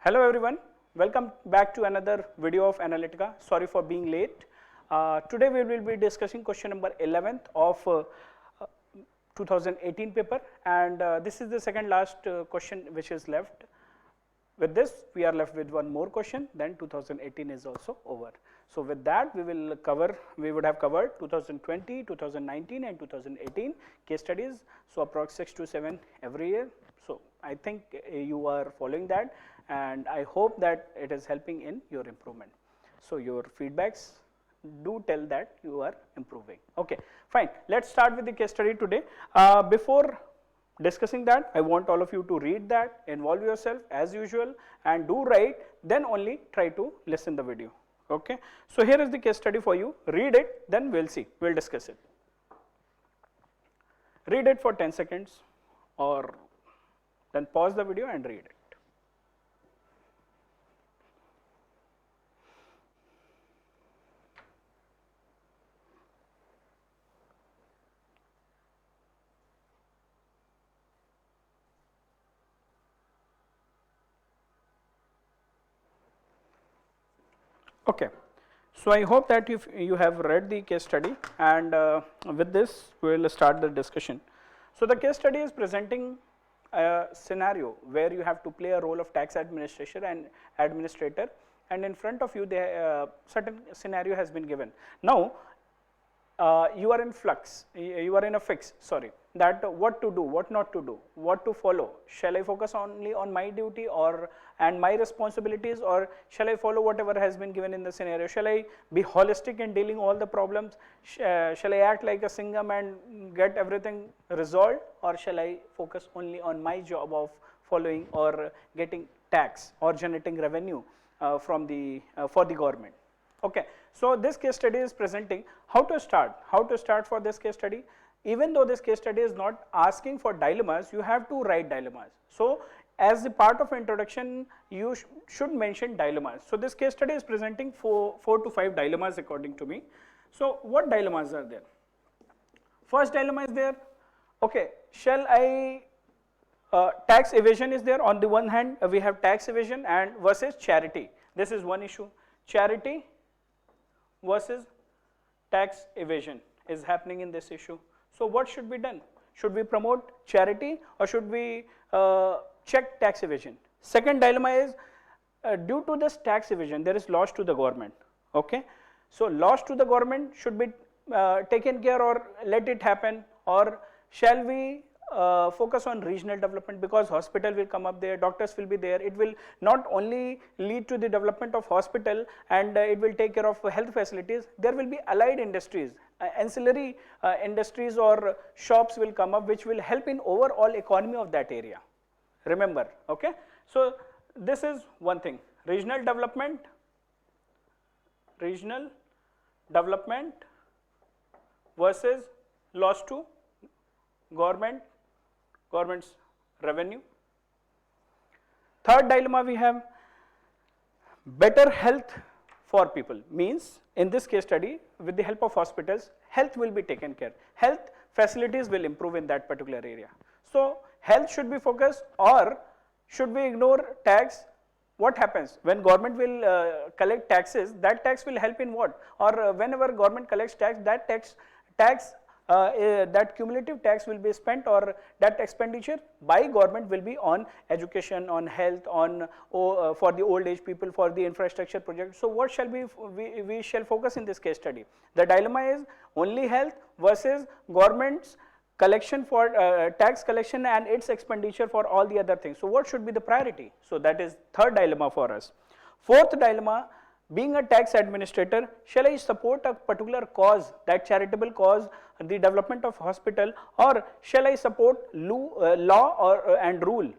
Hello everyone, welcome back to another video of Analytica. Sorry for being late. Today we will be discussing question number 11th of 2018 paper, and this is the second last question which is left. With this we are left with one more question, then 2018 is also over. So with that we would have covered 2020, 2019 and 2018 case studies, so approx 6 to 7 every year. So I think you are following that, and I hope that it is helping in your improvement. So your feedbacks do tell that you are improving. Okay, fine. Let's start with the case study today. Before discussing that, I want all of you to read that, involve yourself as usual, and do write, then only try to listen the video. Okay, so here is the case study for you. Read it, then we'll see, we'll discuss it. Read it for 10 seconds or then pause the video and read it. Okay, so I hope that if you have read the case study, and with this we will start the discussion. So the case study is presenting a scenario where you have to play a role of tax administrator, and in front of you the certain scenario has been given. Now you are in flux, you are in a fix, sorry, that what to do, what not to do, what to follow. Shall I focus only on my duty and my responsibilities, or shall I follow whatever has been given in the scenario? Shall I be holistic in dealing all the problems? Shall I act like a Singham and get everything resolved, or shall I focus only on my job of following or getting tax or generating revenue for the government? Okay, so this case study is presenting how to start for this case study. Even though this case study is not asking for dilemmas, you have to write dilemmas. So as the part of introduction, you should mention dilemmas. So this case study is presenting four to 5 dilemmas according to me. So what dilemmas are there? First dilemma is there, okay, shall I, tax evasion is there. On the one hand, we have tax evasion and versus charity. This is one issue. Charity versus tax evasion is happening in this issue. So what should be done? Should we promote charity or should we check tax evasion? Second dilemma is, due to this tax evasion there is loss to the government. Okay, so loss to the government should be taken care or let it happen, or shall we focus on regional development, because hospital will come up there, doctors will be there. It will not only lead to the development of hospital and it will take care of health facilities. There will be allied industries, ancillary industries or shops will come up which will help in overall economy of that area. Remember, okay? So this is one thing. Regional development versus loss to government's revenue. Third dilemma we have, better health for people, means in this case study with the help of hospitals, health will be taken care, health facilities will improve in that particular area. So health should be focused, or should we ignore tax? What happens when government will collect taxes? That tax will help in what? Or whenever government collects tax, that cumulative tax will be spent, or that expenditure by government will be on education, on health, on for the old age people, for the infrastructure project. So what shall we shall focus in this case study? The dilemma is only health versus government's collection for tax collection and its expenditure for all the other things. So what should be the priority? So that is third dilemma for us. Fourth dilemma, being a tax administrator, shall I support a particular cause, that charitable cause, the development of hospital, or shall I support law and rule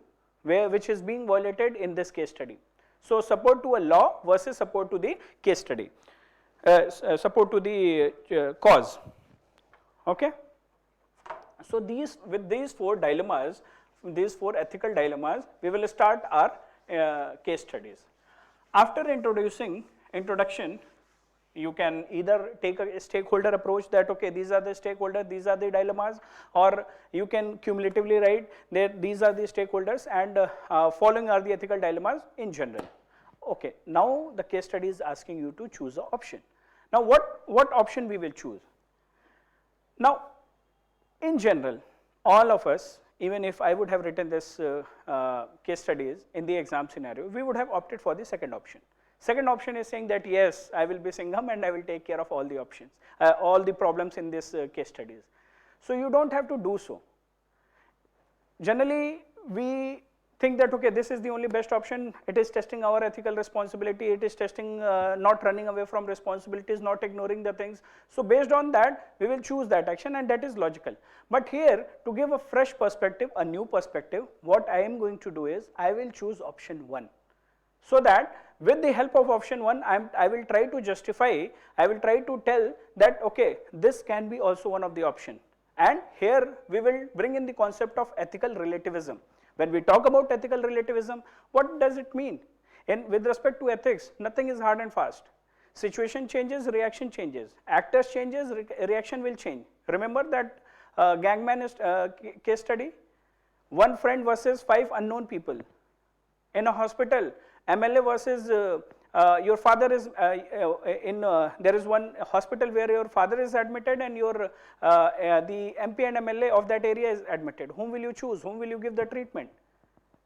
which is being violated in this case study? So support to a law versus support to the case study, support to the cause. Okay. So with these 4 dilemmas, these 4 ethical dilemmas, we will start our case studies. After introduction, You can either take a stakeholder approach that, okay, these are the stakeholders, these are the dilemmas, or you can cumulatively write that these are the stakeholders and following are the ethical dilemmas in general. Okay, now the case study is asking you to choose an option. Now what option we will choose? Now in general, all of us, even if I would have written this case studies in the exam scenario, we would have opted for the second option. Second option is saying that yes, I will be Singham and I will take care of all the options, all the problems in this case studies. So you don't have to do so. Generally, we think that, okay, this is the only best option, it is testing our ethical responsibility, it is testing not running away from responsibilities, not ignoring the things. So based on that, we will choose that action, and that is logical. But here, to give a fresh perspective, a new perspective, what I am going to do is, I will choose option 1. So that with the help of option 1, I will try to justify, I will try to tell that, okay, this can be also one of the option. And here we will bring in the concept of ethical relativism. When we talk about ethical relativism, what does it mean? With respect to ethics, nothing is hard and fast. Situation changes, reaction changes. Actors changes, reaction will change. Remember that gangman case study? 1 friend versus 5 unknown people. In a hospital, MLA versus your father is there is one hospital where your father is admitted and your the MP and MLA of that area is admitted. Whom will you choose? Whom will you give the treatment?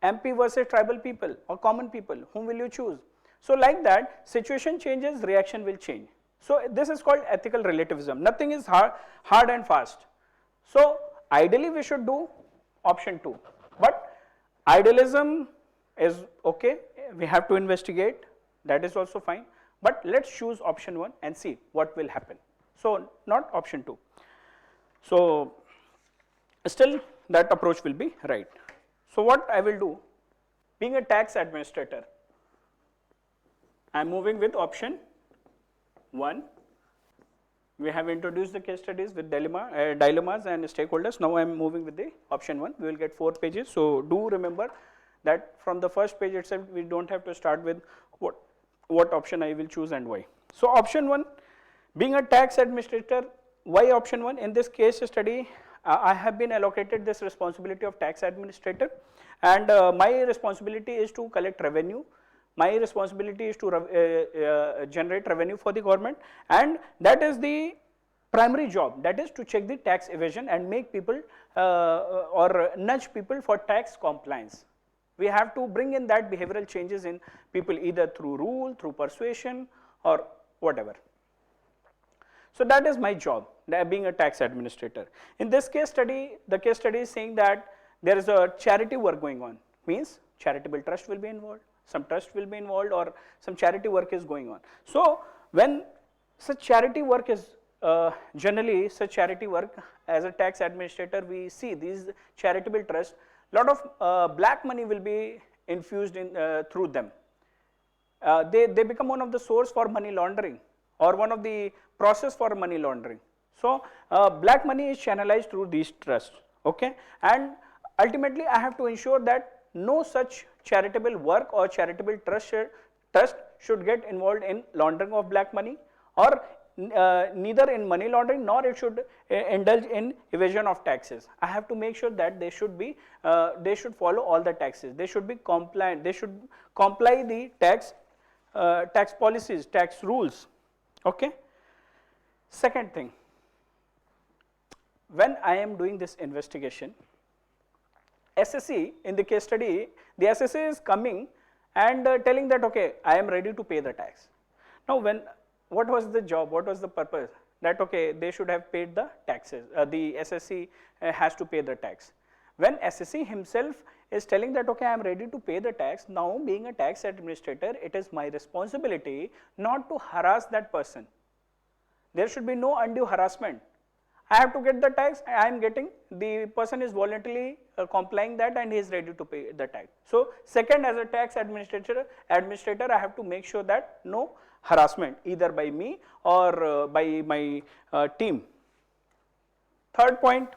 MP versus tribal people or common people. Whom will you choose? So like that, situation changes, reaction will change. So this is called ethical relativism. Nothing is hard and fast. So ideally we should do option 2. But idealism is okay. We have to investigate. That is also fine, but let's choose option 1 and see what will happen. So not option 2. So still that approach will be right. So what I will do, being a tax administrator, I am moving with option 1. We have introduced the case studies with dilemmas and stakeholders. Now I am moving with the option 1. We will get 4 pages. So do remember that from the first page itself, we don't have to start with what option I will choose and why. So option 1, being a tax administrator, why option 1? In this case study, I have been allocated this responsibility of tax administrator, and my responsibility is to collect revenue. My responsibility is to generate revenue for the government, and that is the primary job, that is to check the tax evasion and make people or nudge people for tax compliance. We have to bring in that behavioral changes in people, either through rule, through persuasion, or whatever. So that is my job, being a tax administrator. In this case study, the case study is saying that there is a charity work going on, means charitable trust will be involved, some trust will be involved, or some charity work is going on. So when such charity work is generally such charity work, as a tax administrator, we see these charitable trusts, lot of black money will be infused in through them. They become one of the source for money laundering, or one of the process for money laundering. So black money is channelized through these trusts, okay, and ultimately I have to ensure that no such charitable work or charitable trust should get involved in laundering of black money, or neither in money laundering, nor it should indulge in evasion of taxes. I have to make sure that they should follow all the taxes. They should be compliant. They should comply the tax policies, tax rules. Okay. Second thing, when I am doing this investigation, SSC in the case study, the SSC is coming and telling that, okay, I am ready to pay the tax. Now what was the job, what was the purpose? That, okay, they should have paid the taxes, the SSC has to pay the tax. When SSC himself is telling that, okay, I am ready to pay the tax, now being a tax administrator, it is my responsibility not to harass that person. There should be no undue harassment. I have to get the tax, I am getting, the person is voluntarily complying that, and he is ready to pay the tax. So second, as a tax administrator, I have to make sure that no harassment, either by me or by my team. Third point,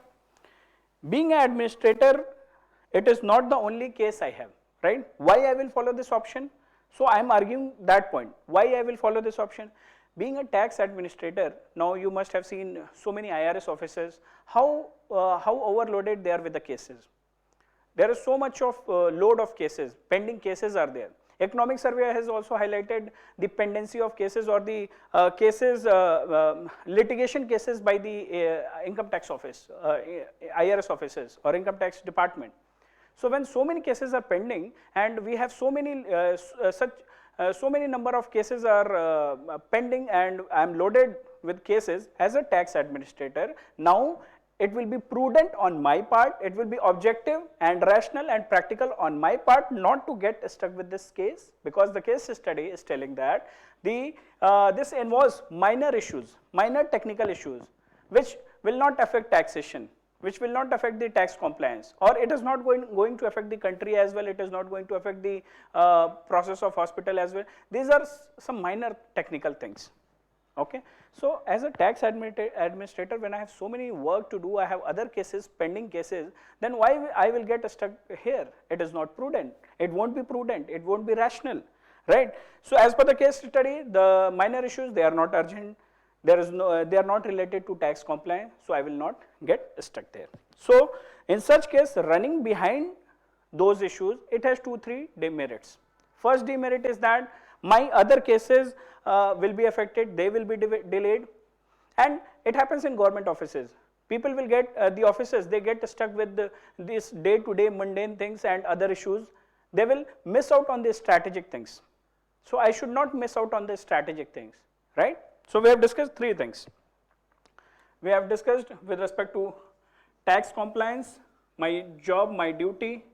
being an administrator, it is not the only case I have, right? Why I will follow this option? So I am arguing that point. Why I will follow this option? Being a tax administrator, now you must have seen so many IRS offices, how overloaded they are with the cases. There is so much of load of cases, pending cases are there. Economic survey has also highlighted the pendency of cases or the litigation cases by the income tax office, IRS offices or income tax department. So when so many cases are pending and we have so many so many number of cases are pending and I am loaded with cases as a tax administrator, now it will be prudent on my part, it will be objective and rational and practical on my part not to get stuck with this case, because the case study is telling that this involves minor issues, minor technical issues which will not affect taxation, which will not affect the tax compliance, or it is not going to affect the country as well, it is not going to affect the process of hospital as well. These are some minor technical things. Okay. So as a tax administrator, when I have so many work to do, I have other cases, pending cases, then why I will get stuck here? It is not prudent, it won't be prudent, it won't be rational, right? So as per the case study, the minor issues, they are not urgent, there is no, they are not related to tax compliance, so I will not get stuck there. So in such case, running behind those issues, it has 2-3 demerits. First demerit is that my other cases will be affected, they will be delayed, and it happens in government offices. People will get, the offices, they get stuck with these day-to-day mundane things and other issues, they will miss out on the strategic things. So I should not miss out on the strategic things, right? So we have discussed 3 things. We have discussed with respect to tax compliance, my job, my duty.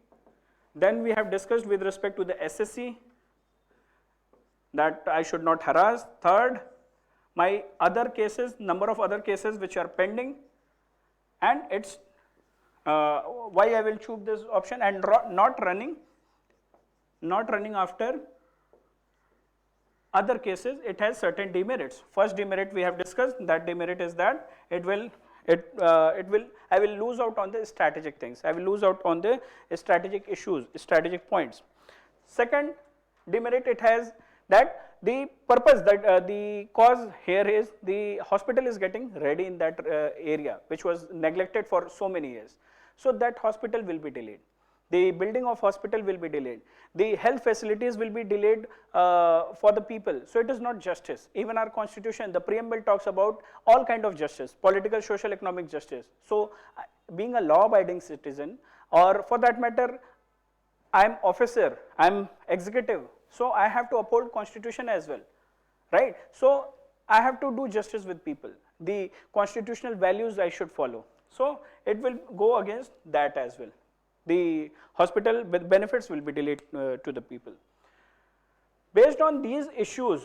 Then we have discussed with respect to the SSC, that I should not harass. Third, my other cases, number of other cases which are pending, and it's why I will choose this option, and not running after other cases. It has certain demerits. First demerit we have discussed, that demerit is that I will lose out on the strategic things, I will lose out on the strategic issues, strategic points. Second demerit it has that the purpose, that the cause here is the hospital is getting ready in that area which was neglected for so many years. So that hospital will be delayed. The building of hospital will be delayed. The health facilities will be delayed for the people. So it is not justice. Even our constitution, the preamble talks about all kind of justice, political, social, economic justice. So being a law abiding citizen, or for that matter, I am officer, I am executive, so I have to uphold constitution as well, right? So I have to do justice with people. The constitutional values I should follow. So it will go against that as well. The hospital benefits will be delayed to the people. Based on these issues,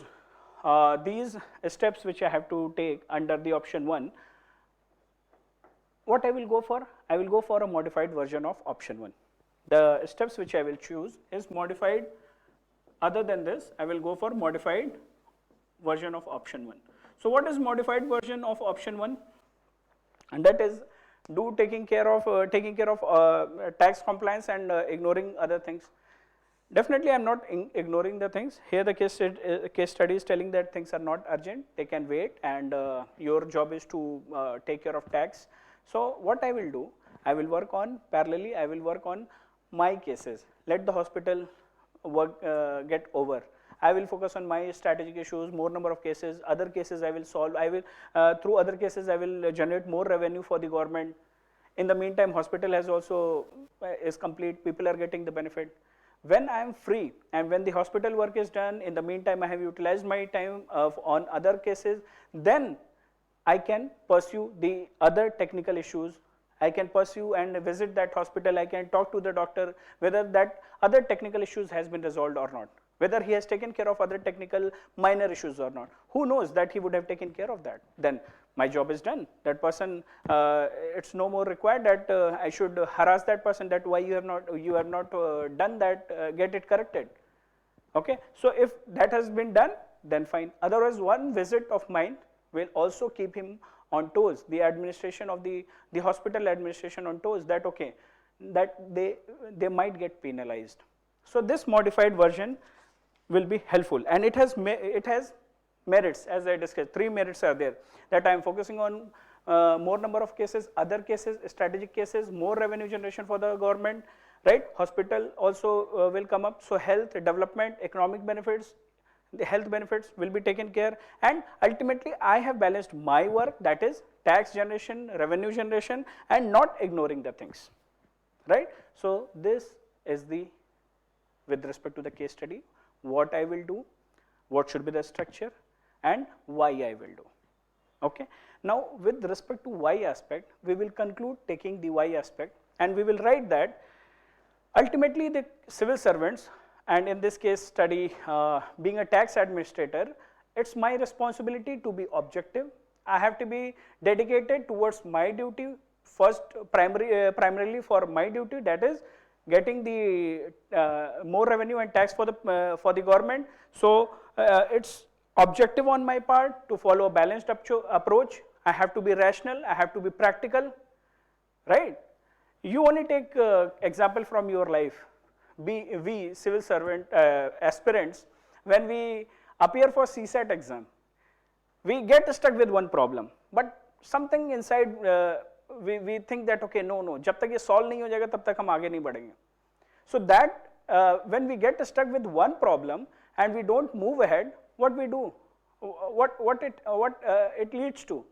these steps which I have to take under the option 1, what I will go for? I will go for a modified version of option 1. The steps which I will choose is modified. Other than this, I will go for modified version of option 1. So what is modified version of option 1? And that is taking care of tax compliance and ignoring other things. Definitely I am not ignoring the things. Here the case study is telling that things are not urgent, they can wait, and your job is to take care of tax. So what I will do, I will work on parallelly, I will work on my cases. Let the hospital work get over. I will focus on my strategic issues, more number of cases, other cases I will solve. I will through other cases I will generate more revenue for the government. In the meantime, hospital has also is complete, people are getting the benefit. When I am free and when the hospital work is done, in the meantime I have utilized my time on other cases, then I can pursue the other technical issues. I can pursue and visit that hospital, I can talk to the doctor whether that other technical issues has been resolved or not, whether he has taken care of other technical minor issues or not. Who knows that he would have taken care of that. Then my job is done. That person, it's no more required that I should harass that person that why you have not done that, get it corrected. Okay. So if that has been done, then fine. Otherwise, one visit of mine will also keep him on toes, the administration of the hospital administration on toes, that okay, that they might get penalized. So this modified version will be helpful, and it has merits, as I discussed, 3 merits are there, that I am focusing on more number of cases, other cases, strategic cases, more revenue generation for the government, right? Hospital also will come up. So health, development, economic benefits, the health benefits will be taken care, and ultimately I have balanced my work, that is tax generation, revenue generation, and not ignoring the things, right? So this is the, with respect to the case study, what I will do, what should be the structure, and why I will do. Okay. Now with respect to why aspect, we will conclude taking the why aspect, and we will write that ultimately the civil servants, and in this case study, being a tax administrator, it's my responsibility to be objective. I have to be dedicated towards my duty, first primarily for my duty, that is getting the more revenue and tax for the government. So it's objective on my part to follow a balanced approach. I have to be rational, I have to be practical, right? You only take example from your life. We civil servant aspirants, when we appear for CSAT exam, we get stuck with one problem, but something inside we think that okay, no, jab tak ye solve nahi ho jayega tab tak hum aage nahi badhenge. So that when we get stuck with one problem and we don't move ahead, what we do, what it leads to,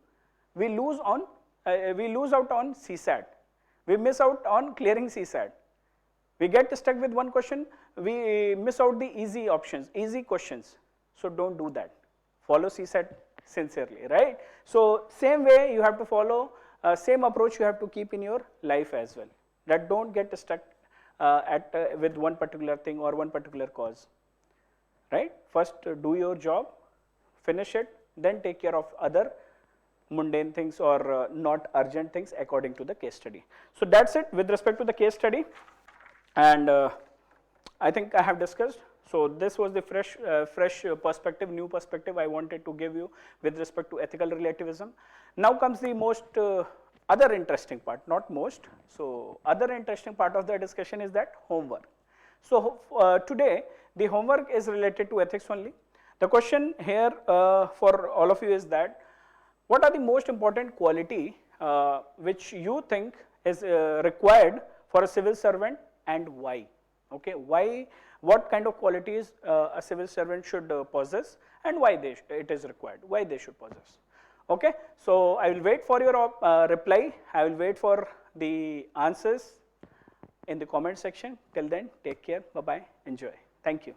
we lose out on CSAT, we miss out on clearing CSAT. We get stuck with one question, we miss out the easy options, easy questions. So don't do that. Follow CSAT sincerely, right? So same way you have to follow, same approach you have to keep in your life as well. That don't get stuck with one particular thing or one particular cause, right? First do your job, finish it, then take care of other mundane things or not urgent things according to the case study. So that's it with respect to the case study, and I think I have discussed. So this was the fresh perspective, new perspective I wanted to give you with respect to ethical relativism. Now comes the most other interesting part, not most. So other interesting part of the discussion is that homework. So today the homework is related to ethics only. The question here for all of you is that what are the most important quality which you think is required for a civil servant, and why? Okay, why? What kind of qualities a civil servant should possess, and why it is required, why they should possess. Okay, so I will wait for your reply. I will wait for the answers in the comment section. Till then, take care. Bye bye. Enjoy. Thank you.